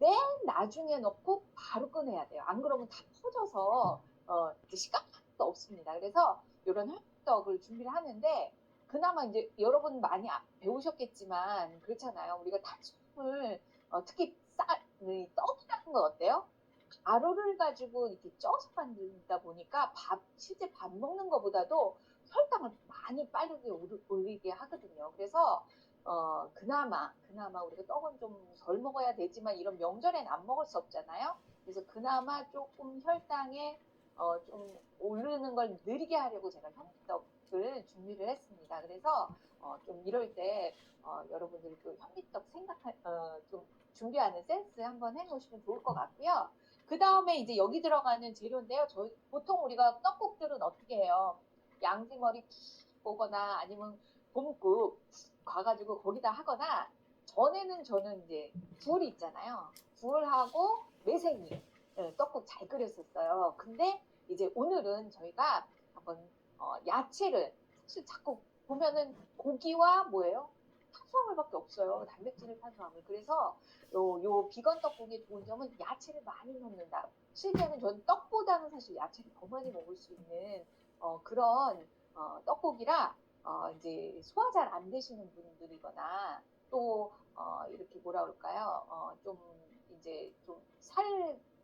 맨 나중에 넣고 바로 꺼내야 돼요. 안 그러면 다 퍼져서 이제 시간도 없습니다. 그래서 이런 헐떡을 준비를 하는데 그나마 이제 여러분 많이 배우셨겠지만 그렇잖아요. 우리가 탄수화물 특히 떡이라는 건 어때요? 가루를 가지고 이렇게 쪄서 만들다 보니까 실제 밥 먹는 것보다도 혈당을 많이 빠르게 오르게 하거든요. 그래서 그나마 우리가 떡은 좀 덜 먹어야 되지만 이런 명절엔 안 먹을 수 없잖아요. 그래서 그나마 조금 혈당에 좀 오르는 걸 느리게 하려고 제가 현미떡을 준비를 했습니다. 그래서 좀 이럴 때 여러분들도 현미떡 좀 준비하는 센스 한번 해보시면 좋을 것 같고요. 그 다음에 이제 여기 들어가는 재료인데요. 보통 우리가 떡국들은 어떻게 해요? 양지머리 보거나 아니면 봄국 가가지고 거기다 하거나 전에는 이제 굴 있잖아요. 굴하고 매생이 떡국 잘 끓였었어요. 근데 이제 오늘은 저희가 한번 야채를 사실 자꾸 보면은 고기와 뭐예요? 탄수화물밖에 없어요. 단백질 탄수화물. 그래서 요 비건 떡국의 좋은 점은 야채를 많이 넣는다. 실제는 전 떡보다는 사실 야채를 더 많이 먹을 수 있는 그런 떡국이라 이제 소화 잘 안 되시는 분들이거나 또 이렇게 뭐라 그럴까요? 좀 이제 좀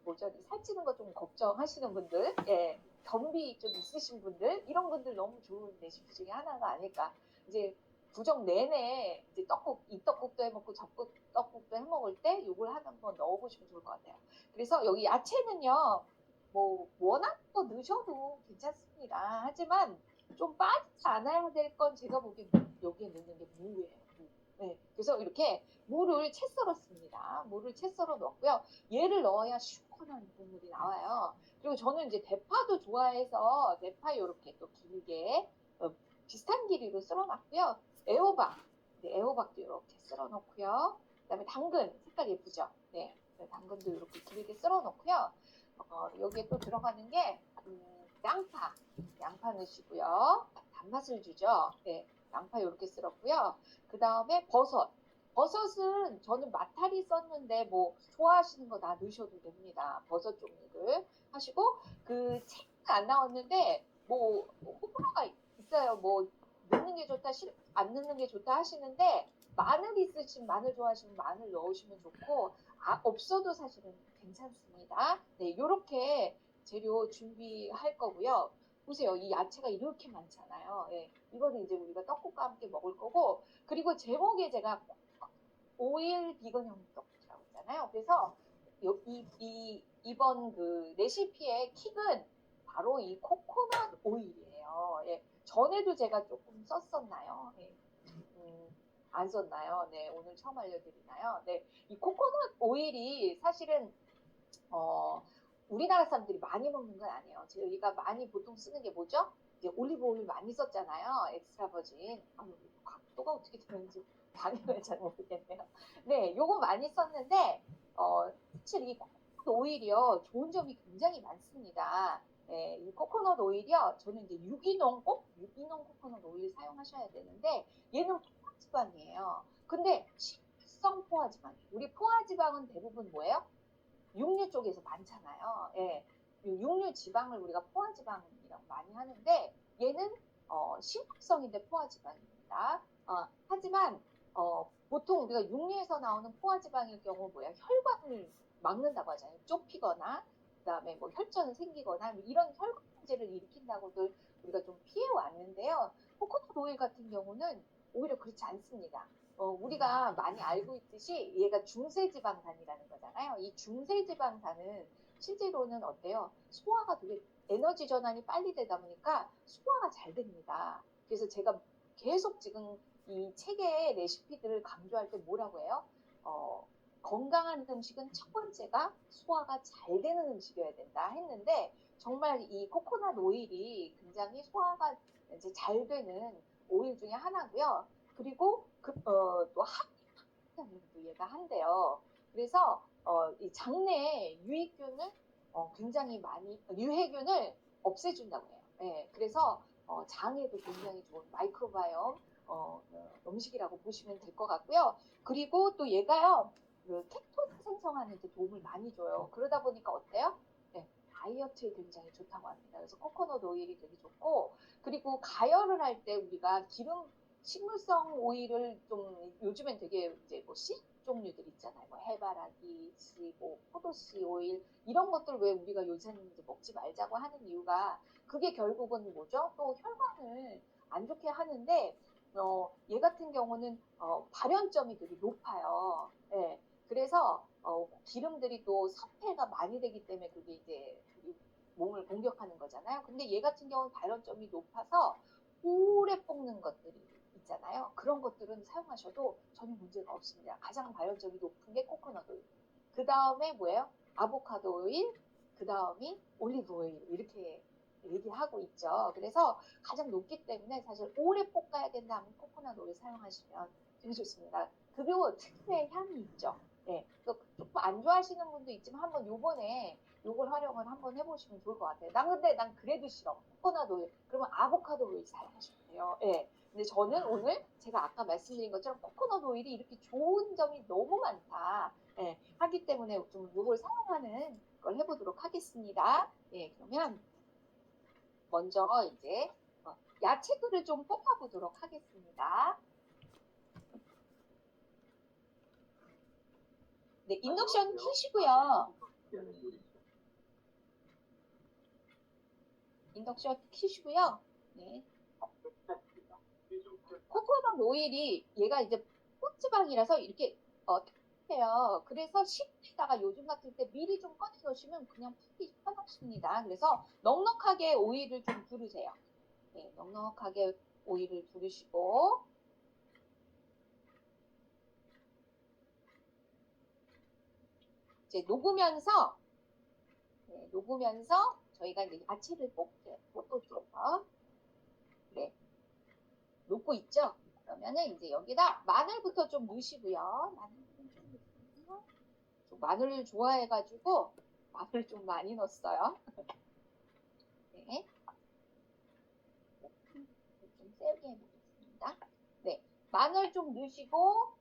뭐죠? 살찌는 거 좀 걱정하시는 분들, 예, 변비 좀 있으신 분들 이런 분들 너무 좋은 레시피 중에 하나가 아닐까. 이제 부정 내내 이제 이 떡국도 해 먹고 떡국도 해 먹을 때 요걸 한번 넣어보시면 좋을 것 같아요. 그래서 여기 야채는요, 뭐 원하는 거 넣으셔도 괜찮습니다. 하지만 좀 빠지지 않아야 될 건 제가 보기엔 여기에 넣는 게 무예요. 무. 네, 그래서 이렇게 무를 채 썰었습니다. 무를 채 썰어 넣었고요. 얘를 넣어야 시원한 국물이 나와요. 그리고 저는 이제 대파도 좋아해서 대파 이렇게 또 길게 비슷한 길이로 썰어놨고요. 애호박도 이렇게 썰어놓고요. 그다음에 당근 색깔 예쁘죠? 네, 당근도 이렇게 길게 썰어놓고요. 여기에 또 들어가는 게 양파 넣으시고요. 단맛을 주죠. 네, 양파 이렇게 썰었고요. 그 다음에 버섯은 저는 마타리 썼는데 뭐 좋아하시는 거 다 넣으셔도 됩니다. 버섯 종류를 하시고 그 책은 안 나왔는데 뭐 호불호가 있어요. 뭐 넣는 게 좋다, 안 넣는 게 좋다 하시는데 마늘 좋아하시면 마늘 넣으시면 좋고 없어도 사실은 괜찮습니다. 네, 이렇게 재료 준비할 거고요. 보세요. 이 야채가 이렇게 많잖아요. 예, 이거는 이제 우리가 떡국과 함께 먹을 거고, 그리고 제목에 제가 오일 비건형 떡이라고 했잖아요. 그래서 이번 그 레시피의 킥은 바로 이 코코넛 오일이에요. 예, 전에도 제가 조금 썼었나요? 예, 안 썼나요? 네, 오늘 처음 알려드리나요? 네, 이 코코넛 오일이 사실은 어, 우리나라 사람들이 많이 먹는 건 아니에요. 저희가 많이 보통 쓰는 게 뭐죠? 이제 올리브 오일 많이 썼잖아요. 엑스트라 버진. 각도가 어떻게 되는지 방향을 잘 모르겠네요. 네, 요거 많이 썼는데, 사실 이 코코넛 오일이요. 좋은 점이 굉장히 많습니다. 네, 이 코코넛 오일이요. 저는 이제 유기농 코코넛 오일 사용하셔야 되는데, 얘는 포화지방이에요. 근데 식성 포화지방. 우리 포화지방은 대부분 뭐예요? 육류 쪽에서 많잖아요. 예. 육류 지방을 우리가 포화지방이라고 많이 하는데 얘는 식물성인데 포화지방입니다. 하지만 보통 우리가 육류에서 나오는 포화지방일 경우 뭐야? 혈관을 막는다고 하잖아요. 좁히거나 그다음에 뭐 혈전이 생기거나 뭐 이런 혈관 문제를 일으킨다고들 우리가 좀 피해 왔는데요. 코코넛 오일 같은 경우는 오히려 그렇지 않습니다. 우리가 많이 알고 있듯이 얘가 중세지방산이라는 거잖아요. 이 중세지방산은 실제로는 어때요? 소화가 되게 에너지 전환이 빨리 되다 보니까 소화가 잘 됩니다. 그래서 제가 계속 지금 이 책의 레시피들을 강조할 때 뭐라고 해요? 건강한 음식은 첫 번째가 소화가 잘 되는 음식이어야 된다 했는데 정말 이 코코넛 오일이 굉장히 소화가 이제 잘 되는 오일 중에 하나고요. 그리고 또 항히타민도 얘가 한대요. 그래서 이 장내 유익균을 굉장히 많이 유해균을 없애준다고 해요. 예, 그래서 장에도 굉장히 좋은 마이크로바이옴 음식이라고 보시면 될 것 같고요. 그리고 또 얘가요, 그 케톤 생성하는 활성화하는 데 도움을 많이 줘요. 그러다 보니까 어때요? 네, 다이어트에 굉장히 좋다고 합니다. 그래서 코코넛 오일이 되게 좋고, 그리고 가열을 할 때 우리가 식물성 오일을 좀 요즘엔 되게 이제 뭐 씨 종류들 있잖아요. 뭐 해바라기 씨, 뭐 포도씨 오일 이런 것들 왜 우리가 요새는 이제 먹지 말자고 하는 이유가 그게 결국은 뭐죠? 또 혈관을 안 좋게 하는데 얘 같은 경우는 발연점이 되게 높아요. 예. 그래서 기름들이 또 산패가 많이 되기 때문에 그게 이제 우리 몸을 공격하는 거잖아요. 근데 얘 같은 경우는 발연점이 높아서 오래 볶는 것들이 있잖아요. 그런 것들은 사용하셔도 전혀 문제가 없습니다. 가장 발연점이 높은 게 코코넛 오일. 그 다음에 뭐예요? 아보카도 오일, 그 다음이 올리브 오일 이렇게 얘기하고 있죠. 그래서 가장 높기 때문에 사실 오래 볶아야 된다면 코코넛 오일 사용하시면 되게 좋습니다. 그리고 특유의 향이 있죠. 네, 조금 안 좋아하시는 분도 있지만 한번 요번에 요걸 활용을 한번 해보시면 좋을 것 같아요. 근데 난 그래도 싫어. 코코넛 오일. 그러면 아보카도 오일 사용하시면 돼요. 예. 근데 저는 오늘 제가 아까 말씀드린 것처럼 코코넛 오일이 이렇게 좋은 점이 너무 많다. 예, 하기 때문에 좀 요걸 사용하는 걸 해보도록 하겠습니다. 예, 그러면 먼저 이제 야채들을 좀 뽑아보도록 하겠습니다. 네, 인덕션 켜시고요. 인덕션 켜시고요. 네. 코코넛 오일이 얘가 이제 꽃지방이라서 이렇게 해요. 그래서 식히다가 요즘 같을 때 미리 좀 꺼내 놓으시면 그냥 푸기 편하십니다. 그래서 넉넉하게 오일을 좀 두르세요. 네, 넉넉하게 오일을 두르시고 이제 녹으면서 저희가 이제 야채를 볶을게요. 네, 녹고 있죠? 그러면은 이제 여기다 마늘부터 좀 넣으시고요. 마늘을 좋아해가지고 마늘 좀 많이 넣었어요. 네. 좀 세게 해보겠습니다. 네. 마늘 좀 넣으시고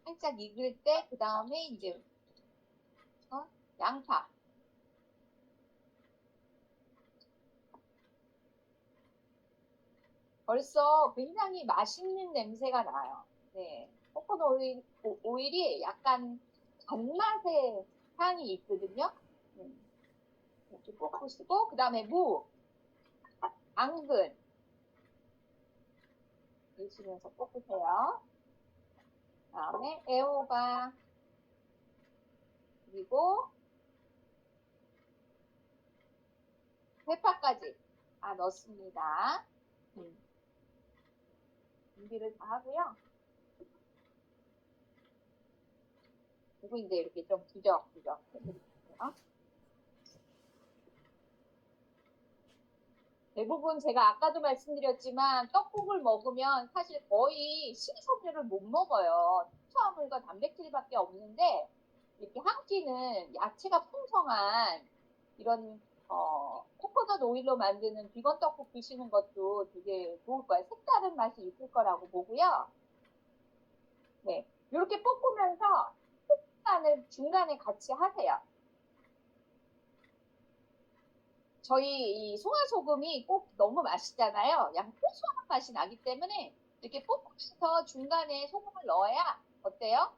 살짝 익을 때 그 다음에 이제 양파 벌써 굉장히 맛있는 냄새가 나요. 네. 코코넛 오일이 약간 단맛의 향이 있거든요. 이렇게 볶으시고 그 다음에 무, 당근 넣으시면서 볶으세요. 그 다음에 애호박 그리고 대파까지 다 넣습니다. 준비를 다 하고요. 그리고 이제 이렇게 좀 부적부적 해드릴게요. 대부분 제가 아까도 말씀드렸지만 떡국을 먹으면 사실 거의 식이섬유를 못 먹어요. 탄수화물과 단백질밖에 없는데 이렇게 한 끼는 야채가 풍성한 이런 코코넛 오일로 만드는 비건 떡국 드시는 것도 되게 좋을 거예요. 색다른 맛이 있을 거라고 보고요. 네, 이렇게 볶으면서 식단을 중간에 같이 하세요. 저희 이 송화소금이 꼭 너무 맛있잖아요. 약간 고소한 맛이 나기 때문에 이렇게 볶으면서 중간에 소금을 넣어야 어때요?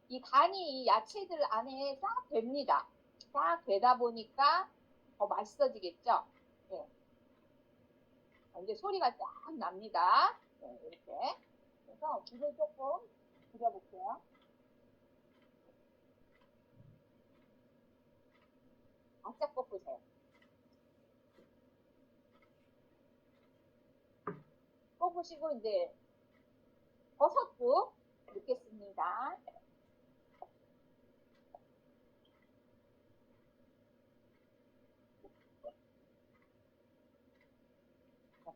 이 간이 이 야채들 안에 싹 됩니다. 싹 되다 보니까 더 맛있어지겠죠? 네. 이제 소리가 쫙 납니다. 네, 이렇게. 그래서 불을 조금 줄여볼게요. 바짝 볶으세요. 볶으시고 이제 버섯도 넣겠습니다.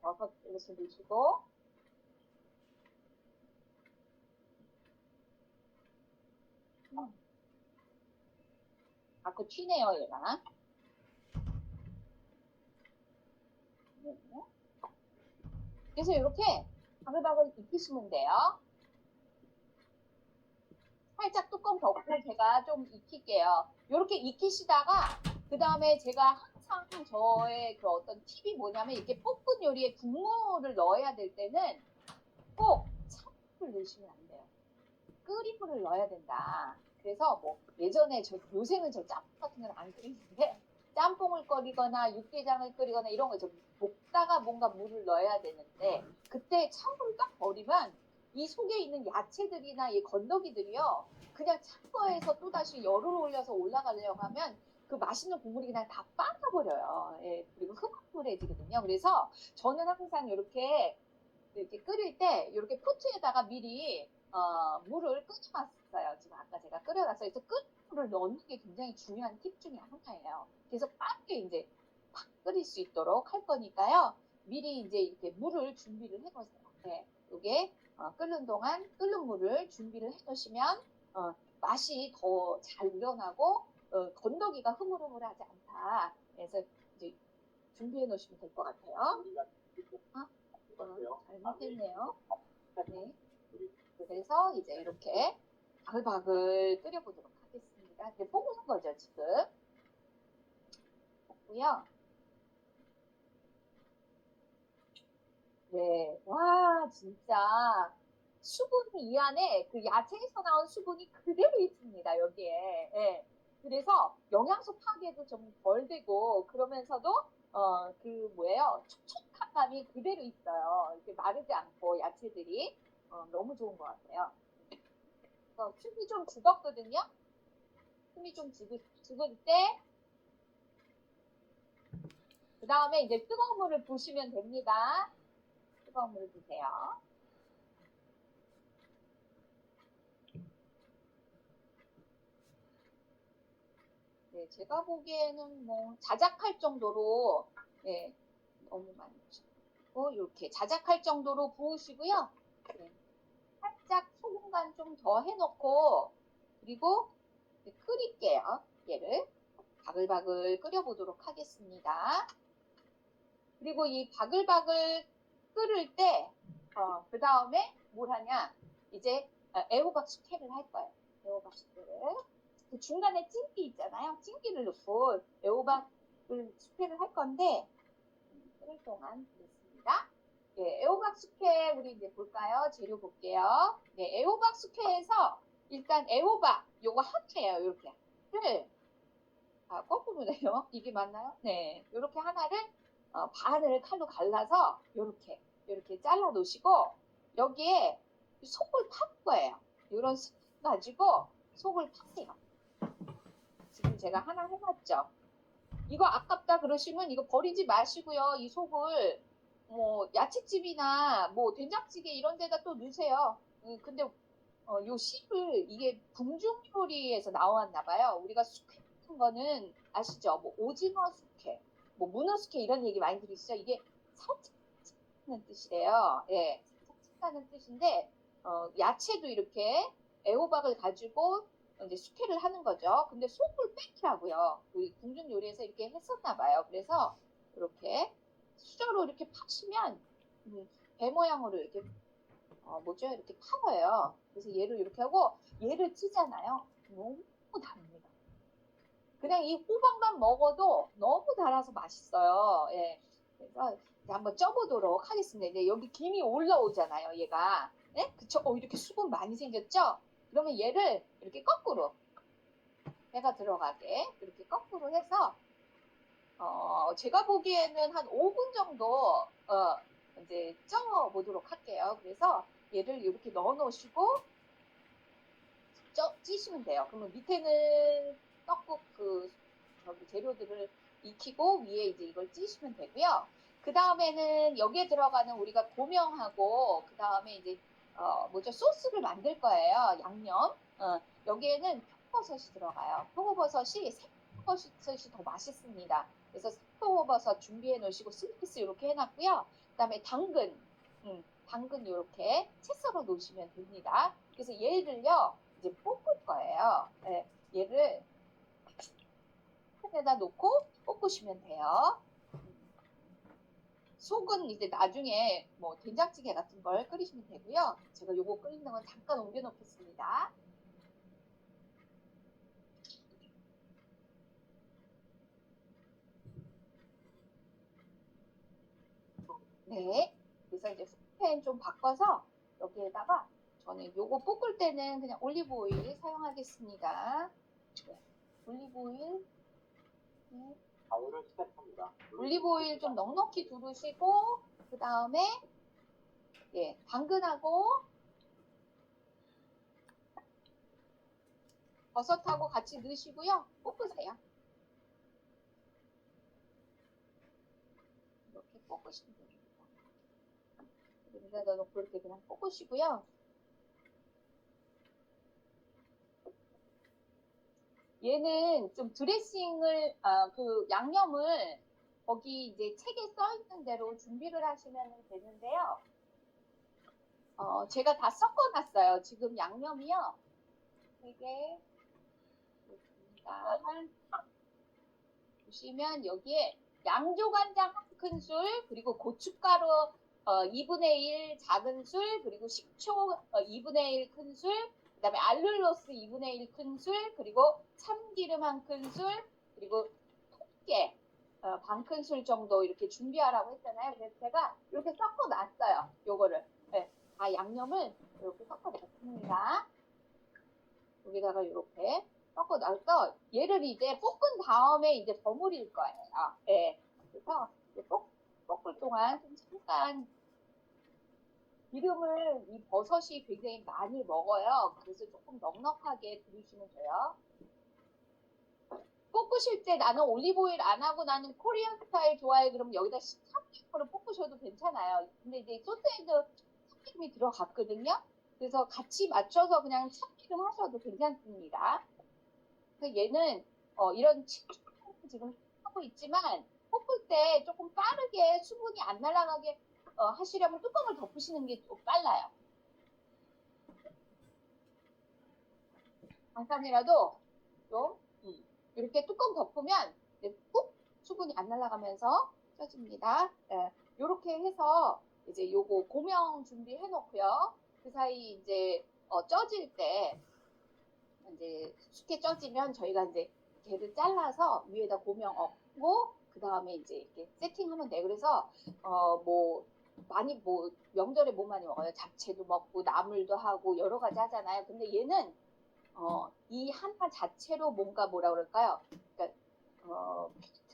버섯 이렇게 넣으시고 자꾸 튀네요 얘가. 네. 그래서 이렇게 바글바글 익히시면 돼요. 뚜껑 덮고 제가 좀 익힐게요. 이렇게 익히시다가 그 다음에 제가 항상 저의 그 어떤 팁이 뭐냐면 이렇게 볶은 요리에 국물을 넣어야 될 때는 꼭 찬물을 넣으시면 안 돼요. 끓인 물을 넣어야 된다. 그래서 뭐 예전에 요새는 저 짬뽕 같은 건 안 끓이는데 짬뽕을 끓이거나 육개장을 끓이거나 이런 거 좀 볶다가 뭔가 물을 넣어야 되는데 그때 찬물을 딱 버리면 이 속에 있는 야채들이나 이 건더기들이요 그냥 찬 거에서 또다시 열을 올려서 올라가려고 하면 그 맛있는 국물이 그냥 다 빠져버려요. 예, 그리고 흐물흐물해지거든요. 그래서 저는 항상 이렇게 끓일 때 이렇게 포트에다가 미리 물을 끓여놨어요. 지금 아까 제가 끓여놨어요. 그래서 끓인 물을 넣는 게 굉장히 중요한 팁 중에 하나예요. 그래서 빠르게 이제 팍 끓일 수 있도록 할 거니까요. 미리 이제 이렇게 물을 준비를 해놓으세요. 네, 이게 끓는 동안 끓는 물을 준비를 해놓으시면 맛이 더 잘 우러나고 건더기가 흐물흐물하지 않다. 그래서 이제 준비해 놓으시면 될 것 같아요. 잘못했네요. 네. 그래서 이제 이렇게 바글바글 끓여보도록 하겠습니다. 이제 볶는 거죠, 지금. 볶고요. 네. 와, 진짜 수분이 이 안에 그 야채에서 나온 수분이 그대로 있습니다, 여기에. 네. 그래서 영양소 파괴도 좀 덜 되고 그러면서도 그 뭐예요? 촉촉한 감이 그대로 있어요. 이렇게 마르지 않고 야채들이 너무 좋은 것 같아요. 숨이 좀 죽었거든요. 숨이 좀 죽을 때, 그 다음에 이제 뜨거운 물을 부으시면 됩니다. 뜨거운 물을 부으세요. 네, 제가 보기에는 뭐 자작할 정도로, 네, 너무 많이 부으시고, 이렇게 자작할 정도로 부으시고요. 네, 살짝 소금 간 좀 더 해놓고, 그리고 끓일게요. 얘를 바글바글 끓여보도록 하겠습니다. 그리고 이 바글바글 끓을 때, 그 다음에 뭘 하냐? 이제 애호박 숙회를 할 거예요. 애호박 숙회를. 그 중간에 찜기 있잖아요. 찜기를 넣고 애호박을 숙회를 할 건데, 끓을 동안 됐습니다. 네, 애호박 숙회 우리 이제 볼까요? 재료 볼게요. 네, 애호박 숙회에서 일단 애호박 요거 하나예요. 이렇게 를 거꾸로네요. 이게 맞나요? 네, 이렇게 하나를 반을 칼로 갈라서 이렇게 잘라 놓으시고 여기에 속을 판 거예요. 이런 스푼 가지고 속을 파세요. 지금 제가 하나 해놨죠. 이거 아깝다 그러시면 이거 버리지 마시고요. 이 속을 뭐 야채집이나 뭐 된장찌개 이런 데다 또 넣으세요. 근데 요 씨를 이게 궁중 요리에서 나왔나 봐요. 우리가 숙회 같은 거는 아시죠? 뭐 오징어 숙회, 뭐 문어 숙회 이런 얘기 많이 들으시죠? 이게 살짝는 뜻이래요. 예, 살짝는 뜻인데 야채도 이렇게 애호박을 가지고 이제 숙회를 하는 거죠. 근데 속을 빼더라고요. 우리 궁중 요리에서 이렇게 했었나 봐요. 그래서 이렇게 수저로 이렇게 파시면 배 모양으로 이렇게 뭐죠? 이렇게 파워요. 그래서 얘를 이렇게 하고 얘를 찌잖아요. 너무 다릅니다. 그냥 이 호박만 먹어도 너무 달아서 맛있어요. 예. 그래서 한번 쪄보도록 하겠습니다. 이제 여기 김이 올라오잖아요. 얘가. 예? 그쵸? 이렇게 수분 많이 생겼죠? 그러면 얘를 이렇게 거꾸로 배가 들어가게 이렇게 거꾸로 해서 제가 보기에는 한 5분 정도 이제 쪄 보도록 할게요. 그래서 얘를 이렇게 넣어 놓으시고 찌시면 돼요. 그러면 밑에는 떡국 저기 재료들을 익히고 위에 이제 이걸 찌시면 되고요. 그 다음에는 여기에 들어가는 우리가 고명하고 그 다음에 이제 뭐죠? 소스를 만들 거예요. 양념. 여기에는 표고버섯이 들어가요. 표고버섯이 새표고버섯이 더 맛있습니다. 그래서 표고버섯 준비해 놓으시고 슬피스 이렇게 해놨고요. 그 다음에 당근 이렇게 채 썰어 놓으시면 됩니다. 그래서 얘를요 이제 볶을 거예요. 네, 얘를 팬에다 놓고 볶으시면 돼요. 속은 이제 나중에 뭐 된장찌개 같은 걸 끓이시면 되고요. 제가 요거 끓이는 건 잠깐 옮겨 놓겠습니다. 네. 그래서 이제 프라이팬 좀 바꿔서 여기에다가 저는 요거 볶을 때는 그냥 올리브 오일 사용하겠습니다. 네. 올리브 오일. 네. 가열을 시작합니다. 올리브 오일 좀 넉넉히 두르시고 그 다음에 예, 당근하고 버섯하고 같이 넣으시고요. 볶으세요. 이렇게 볶으시면 됩니다. 여기다 넣고 이렇게 그냥 볶으시고요. 얘는 좀 드레싱을, 그 양념을 거기 이제 책에 써 있는 대로 준비를 하시면 되는데요. 제가 다 섞어놨어요. 지금 양념이요. 되게 보시면 여기에 양조간장 1큰술, 그리고 고춧가루 2분의 1 작은 술, 그리고 식초 2분의 1 큰술, 그 다음에 알룰로스 2분의 1 큰술, 그리고 참기름 1큰술, 그리고 통깨 반 큰술 정도 이렇게 준비하라고 했잖아요. 그래서 제가 이렇게 섞어 놨어요. 요거를. 네, 다 양념을 이렇게 섞어 놨습니다. 여기다가 이렇게 섞어 놔서 얘를 이제 볶은 다음에 이제 버무릴 거예요. 네. 그래서 이제 볶을 동안 좀 잠깐 기름을 이 버섯이 굉장히 많이 먹어요. 그래서 조금 넉넉하게 두르시면 돼요. 볶으실 때 나는 올리브오일 안 하고 나는 코리안 스타일 좋아해. 그러면 여기다 참기름으로 볶으셔도 괜찮아요. 근데 이제 소스에도 참기름이 들어갔거든요. 그래서 같이 맞춰서 그냥 참기름 하셔도 괜찮습니다. 그래서 얘는 이런 지금 하고 있지만 볶을 때 조금 빠르게 수분이 안 날아가게 하시려면 뚜껑을 덮으시는 게 좀 빨라요. 잠깐이라도 좀 이렇게 뚜껑 덮으면 푹 수분이 안 날아가면서 쪄집니다. 이렇게 해서 이제 요거 고명 준비해 놓고요. 그 사이 이제 쪄질 때 이제 쉽게 쪄지면 저희가 이제 걔를 잘라서 위에다 고명 얹고 그 다음에 이제 이렇게 세팅하면 돼. 그래서 뭐 많이 뭐 명절에 뭐 많이 먹어요. 잡채도 먹고 나물도 하고 여러 가지 하잖아요. 근데 얘는 이 하나 자체로 뭔가 뭐라 그럴까요? 그러니까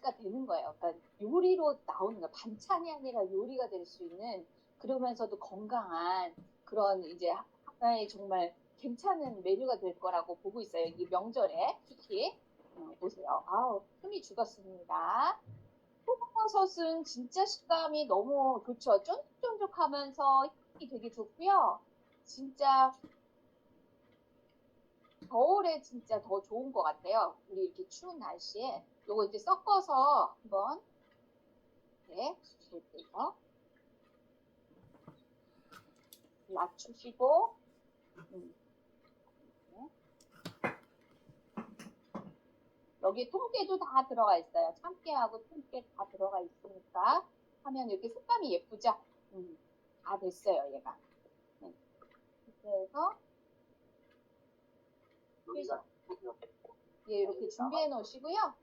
가 되는 거예요. 그러니까 요리로 나오는 거예요. 반찬이 아니라 요리가 될 수 있는 그러면서도 건강한 그런 이제 하나의 정말 괜찮은 메뉴가 될 거라고 보고 있어요. 이 명절에 특히 보세요. 아우 숨이 죽었습니다. 호버섯은 진짜 식감이 너무 좋죠. 쫀득쫀득하면서 향이 되게 좋고요. 진짜 겨울에 진짜 더 좋은 것 같아요. 우리 이렇게 추운 날씨에 요거 이제 섞어서 한번 이렇게 볼게요. 맞추시고 여기 통깨도 다 들어가 있어요. 참깨하고 통깨 다 들어가 있으니까 하면 이렇게 색감이 예쁘죠? 다 됐어요, 얘가. 그래서 예, 이렇게 준비해 놓으시고요.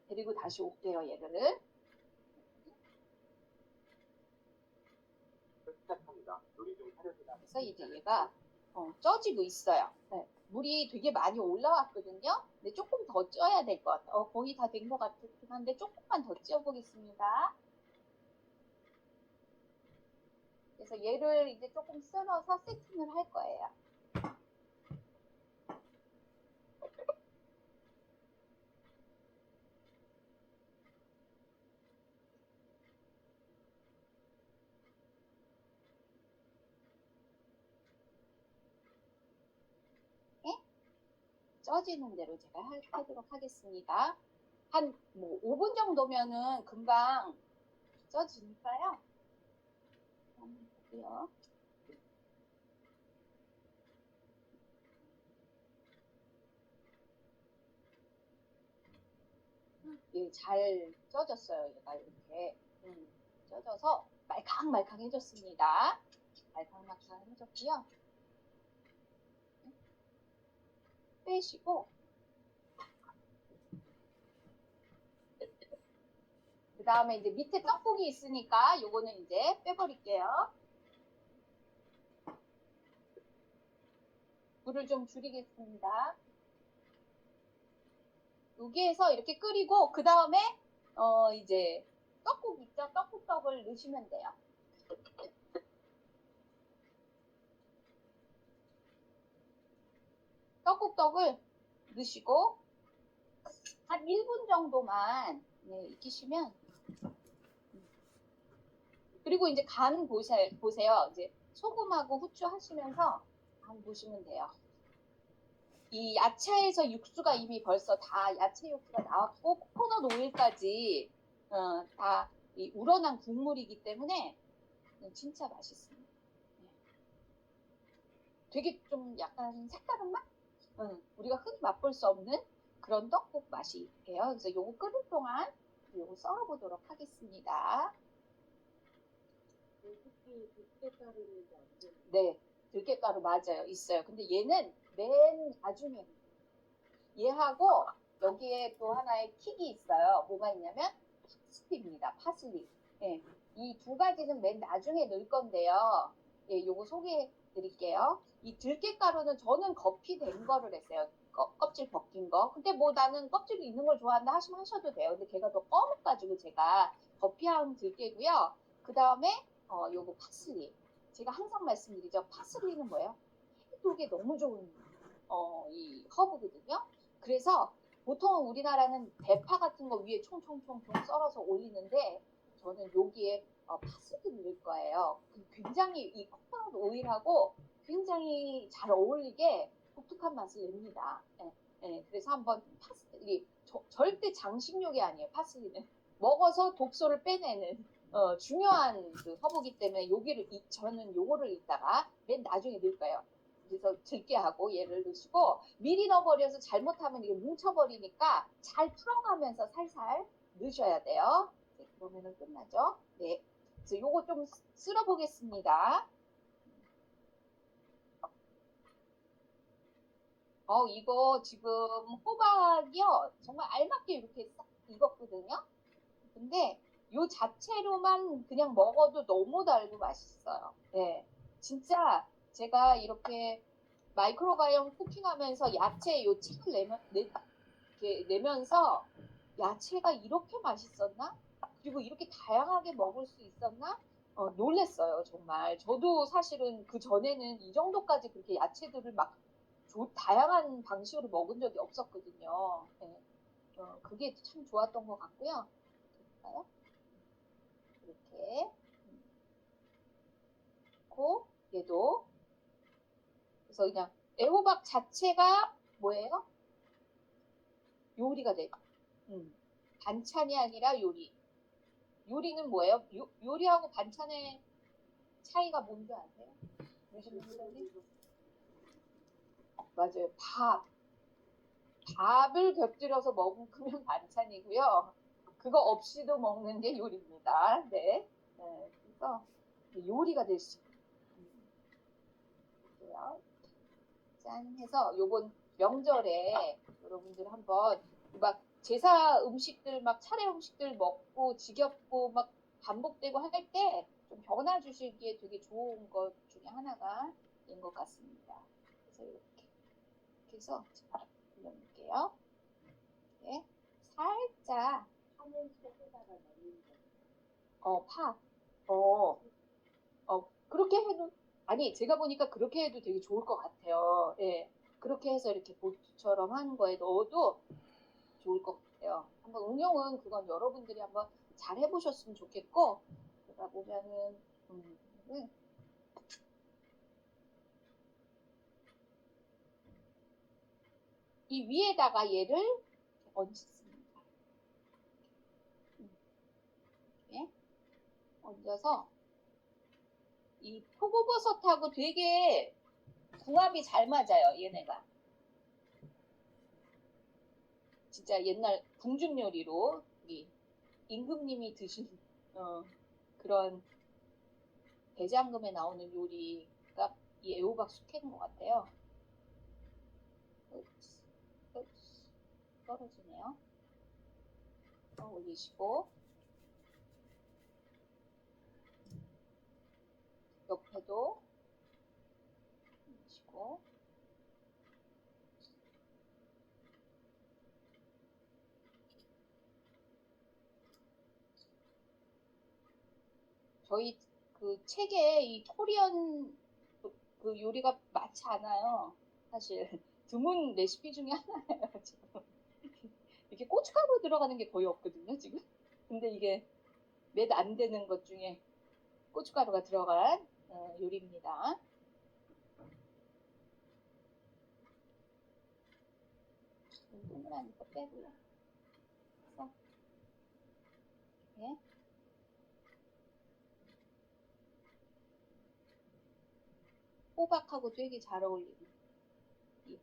그리고 다시 올게요, 얘를. 그래서 이제 얘가 쪄지고 있어요. 네, 물이 되게 많이 올라왔거든요. 근데 조금 더 쪄야 될 것 같아요. 거의 다 된 것 같긴 한데 조금만 더 쪄보겠습니다. 그래서 얘를 이제 조금 썰어서 세팅을 할 거예요. 쪄지는 대로 제가 하도록 하겠습니다. 한 뭐 5분 정도면은 금방 쪄지니까요. 한번 볼게요. 예, 잘 쪄졌어요. 얘가 이렇게 쪄져서 말캉말캉해졌습니다. 말캉말캉해졌고요. 빼시고 다음에 이제 밑에 떡국이 있으니까 요거는 이제 빼버릴게요. 불을 좀 줄이겠습니다. 여기에서 이렇게 끓이고 그 다음에 이제 떡국 있죠? 떡국떡을 넣으시면 돼요. 떡국떡을 넣으시고 한 1분 정도만 익히시면, 그리고 이제 간 보세요. 이제 소금하고 후추 하시면서 간 보시면 돼요. 이 야채에서 육수가 이미 벌써 다 야채 육수가 나왔고 코코넛 오일까지 다 이 우러난 국물이기 때문에 진짜 맛있습니다. 되게 좀 약간 색다른 맛? 우리가 흔히 맛볼 수 없는 그런 떡국 맛이 돼요. 그래서 요거 끓을 동안 요거 썰어보도록 하겠습니다. 네, 들깨가루 맞아요. 있어요. 근데 얘는 맨 나중에 얘하고 여기에 또 하나의 킥이 있어요. 뭐가 있냐면 파슬리입니다. 파슬리. 예, 이 두 가지는 맨 나중에 넣을 건데요. 예, 요거 소개해 드릴게요. 이 들깨가루는 저는 거피된 거를 했어요. 껍질 벗긴 거. 근데 뭐 나는 껍질이 있는 걸 좋아한다 하시면 하셔도 돼요. 근데 걔가 더 검은가지고 제가 거피한 들깨고요. 그 다음에 요거 파슬리. 제가 항상 말씀드리죠. 파슬리는 뭐예요? 해독에 너무 좋은 이 허브거든요. 그래서 보통 우리나라는 대파 같은 거 위에 총총총총 썰어서 올리는데 저는 여기에 파슬리 넣을 거예요. 굉장히 이 코코넛 오일하고 굉장히 잘 어울리게 독특한 맛을 냅니다. 예, 예, 그래서 한번 파슬리 절대 장식용이 아니에요. 파슬리는 먹어서 독소를 빼내는 중요한 그 허브기 때문에 저는 요거를 이따가 맨 나중에 넣을 거예요. 그래서 들깨하고 얘를 넣으시고 미리 넣어버려서 잘못하면 이게 뭉쳐버리니까 잘 풀어가면서 살살 넣으셔야 돼요. 네, 그러면은 끝나죠. 네, 그래서 요거 좀 쓸어 보겠습니다. 이거 지금 호박이요 정말 알맞게 이렇게 싹 익었거든요. 근데 요 자체로만 그냥 먹어도 너무 달고 맛있어요. 네, 진짜 제가 이렇게 마이크로바이옴 쿠킹하면서 야채 요 책을 내면서 야채가 이렇게 맛있었나? 그리고 이렇게 다양하게 먹을 수 있었나? 놀랬어요, 정말. 저도 사실은 그 전에는 이 정도까지 그렇게 야채들을 막 다양한 방식으로 먹은 적이 없었거든요. 네. 그게 참 좋았던 것 같고요. 볼까요? 이렇게 고 얘도 그래서 그냥 애호박 자체가 뭐예요? 요리가 돼요. 반찬이 아니라 요리. 요리는 뭐예요? 요리하고 반찬의 차이가 뭔지 아세요? 요즘 분들이? 맞아요. 밥을 곁들여서 먹으면 반찬이고요. 그거 없이도 먹는 게 요리입니다. 네. 네. 그래서 요리가 될 수 있고요. 짠 해서 요번 명절에 여러분들 한번 막 제사 음식들 막 차례 음식들 먹고 지겹고 막 반복되고 할 때 좀 변화 주시기에 되게 좋은 것 중에 하나가 된 것 같습니다. 그래서 이렇게 해서 제가 올려놓을게요. 네. 살짝 파. 그렇게 해도 아니 제가 보니까 그렇게 해도 되게 좋을 것 같아요. 예. 그렇게 해서 이렇게 보트처럼 하는 거에 넣어도 좋을 것 같아요. 한번 응용은 그건 여러분들이 한번 잘 해보셨으면 좋겠고, 그러다 보면은 이 위에다가 얘를 얹습니다. 이렇게 얹어서 이 표고버섯하고 되게 궁합이 잘 맞아요. 얘네가 진짜 옛날 궁중 요리로 우리 임금님이 드신 그런 대장금에 나오는 요리가 이 애호박 숙회인 것 같아요. 떨어지네요. 올리시고 이것도 넣으시고 저희 그 책에 이 코리안 그 요리가 많지 않아요. 사실 드문 레시피 중에 하나예요. 지금 이렇게 고춧가루 들어가는 게 거의 없거든요. 지금. 근데 이게 몇 안 되는 것 중에 고춧가루가 들어간 요리입니다. 동그란 거 빼고요. 그래서 이렇게 호박하고 되게 잘 어울리는 이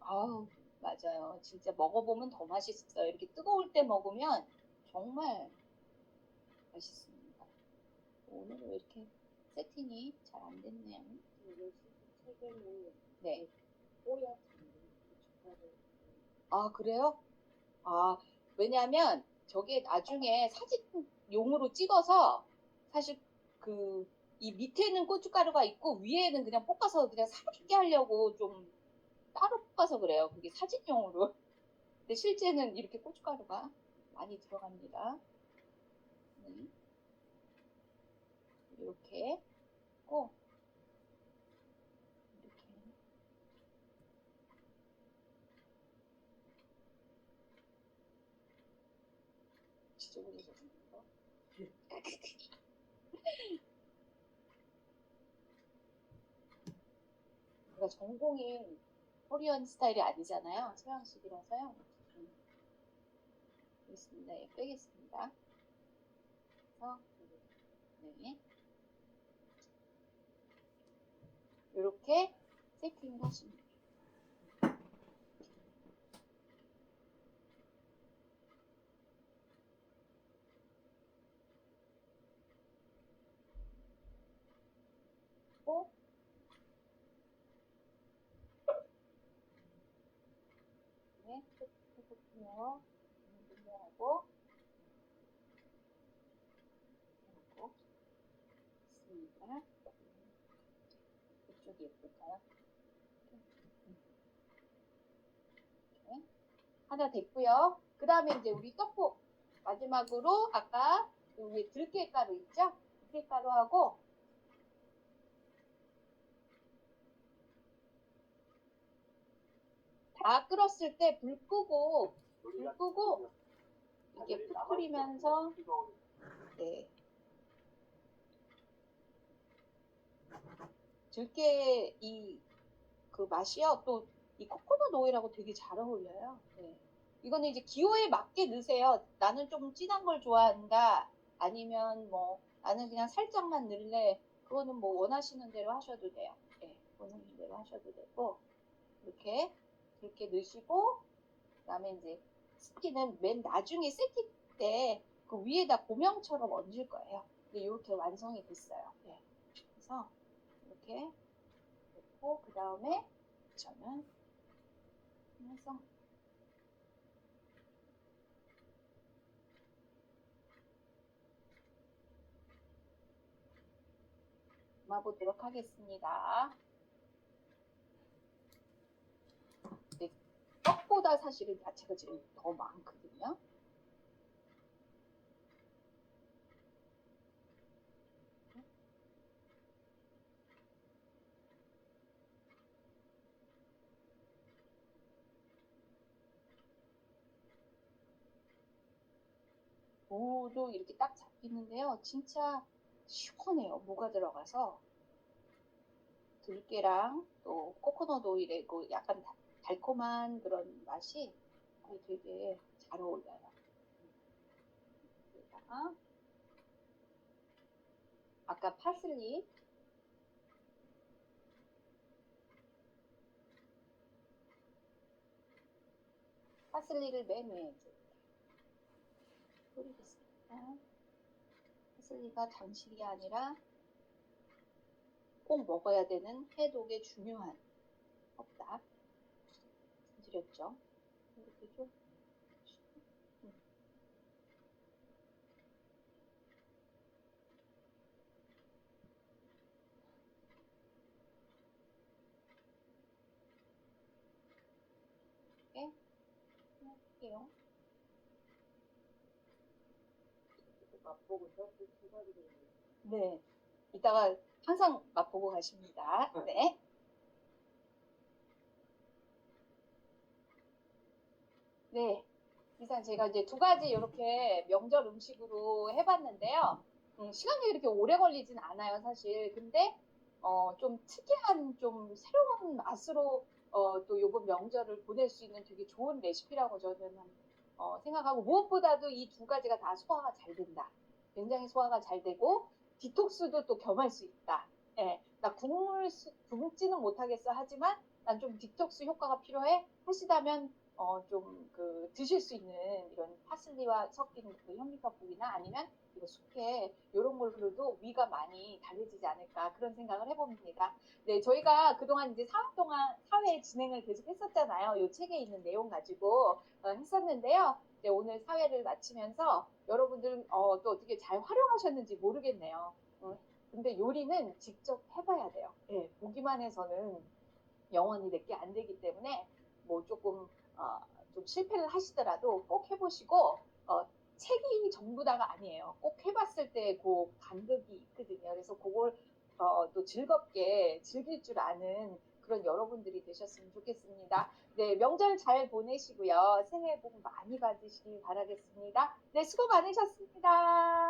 아우 맞아요. 진짜 먹어보면 더 맛있어요. 이렇게 뜨거울 때 먹으면 정말 맛있습니다. 오늘은 왜 이렇게 세팅이 잘 안 됐네요. 네. 아 그래요? 아 왜냐하면 저게 나중에 사진용으로 찍어서 사실 그 이 밑에는 고춧가루가 있고 위에는 그냥 볶아서 그냥 사먹게 하려고 좀 따로 볶아서 그래요. 그게 사진용으로. 근데 실제는 이렇게 고춧가루가 많이 들어갑니다. 이렇게 꼭 이렇게 지저분해졌어요. 제가 전공이 코리안 스타일이 아니잖아요. 서양식이라서요. 알겠습니다. 예, 빼겠습니다. 그래서 네. 이렇게 세팅을 하시면 돼요. 네, 해볼게요. 하고 있습니다. 이쪽이 예쁠까요? 이렇게 하나 됐고요. 그 다음에 이제 우리 떡국 마지막으로 아까 위에 들깨가루 있죠? 들깨가루하고 다 끓었을 때 불 끄고 이렇게 뿌리면서 네. 들깨 그 맛이요. 또 이 코코넛 오일하고 되게 잘 어울려요. 네. 이거는 이제 기호에 맞게 넣으세요. 나는 좀 진한 걸 좋아한다. 아니면 뭐 나는 그냥 살짝만 넣을래. 그거는 뭐 원하시는 대로 하셔도 돼요. 네. 원하시는 대로 하셔도 되고 이렇게 넣으시고 그다음에 이제 스키는 맨 나중에 세팅 때 그 위에다 고명처럼 얹을 거예요. 근데 이렇게 완성이 됐어요. 네. 그래서 이렇게 넣고 그 다음에 저는 해서 담아보도록 하겠습니다. 네, 떡보다 사실은 야채가 지금 더 많거든요. 무도 이렇게 딱 잡히는데요. 진짜 시원해요. 무가 들어가서 들깨랑 또 코코넛 오일의 그 약간 달콤한 그런 맛이 되게 잘 어울려요. 여기다가 아까 파슬리를 맨 위에 뿌리겠습니다. 파슬리가 장식이 아니라 꼭 먹어야 되는 해독의 중요한 허브다. 드렸죠. 이렇게 좀 할게요. 맛보고서 두 가지를 네. 이따가 항상 맛보고 가십니다. 네. 네. 이상 제가 이제 두 가지 이렇게 명절 음식으로 해봤는데요. 시간이 그렇게 오래 걸리진 않아요, 사실. 근데 좀 특이한 좀 새로운 맛으로 또 요번 명절을 보낼 수 있는 되게 좋은 레시피라고 저는 생각하고 무엇보다도 이 두 가지가 다 소화가 잘 된다. 굉장히 소화가 잘 되고 디톡스도 또 겸할 수 있다. 예, 나 굶지는 못하겠어 하지만 난 좀 디톡스 효과가 필요해 하시다면 좀 그 드실 수 있는 이런 파슬리와 섞인 그 현미떡국이나 아니면 이거 숙회 이런 걸로도 위가 많이 달래지지 않을까 그런 생각을 해봅니다. 네, 저희가 그동안 이제 사회 진행을 계속 했었잖아요. 이 책에 있는 내용 가지고 했었는데요. 이제 오늘 사회를 마치면서 여러분들 또 어떻게 잘 활용하셨는지 모르겠네요. 근데 요리는 직접 해봐야 돼요. 네, 보기만 해서는 영원히 내게 안 되기 때문에 뭐 조금 좀 실패를 하시더라도 꼭 해보시고 책이 전부다가 아니에요. 꼭 해봤을 때 그 감격이 있거든요. 그래서 그걸 또 즐겁게 즐길 줄 아는 그런 여러분들이 되셨으면 좋겠습니다. 네, 명절 잘 보내시고요. 새해 복 많이 받으시길 바라겠습니다. 네, 수고 많으셨습니다.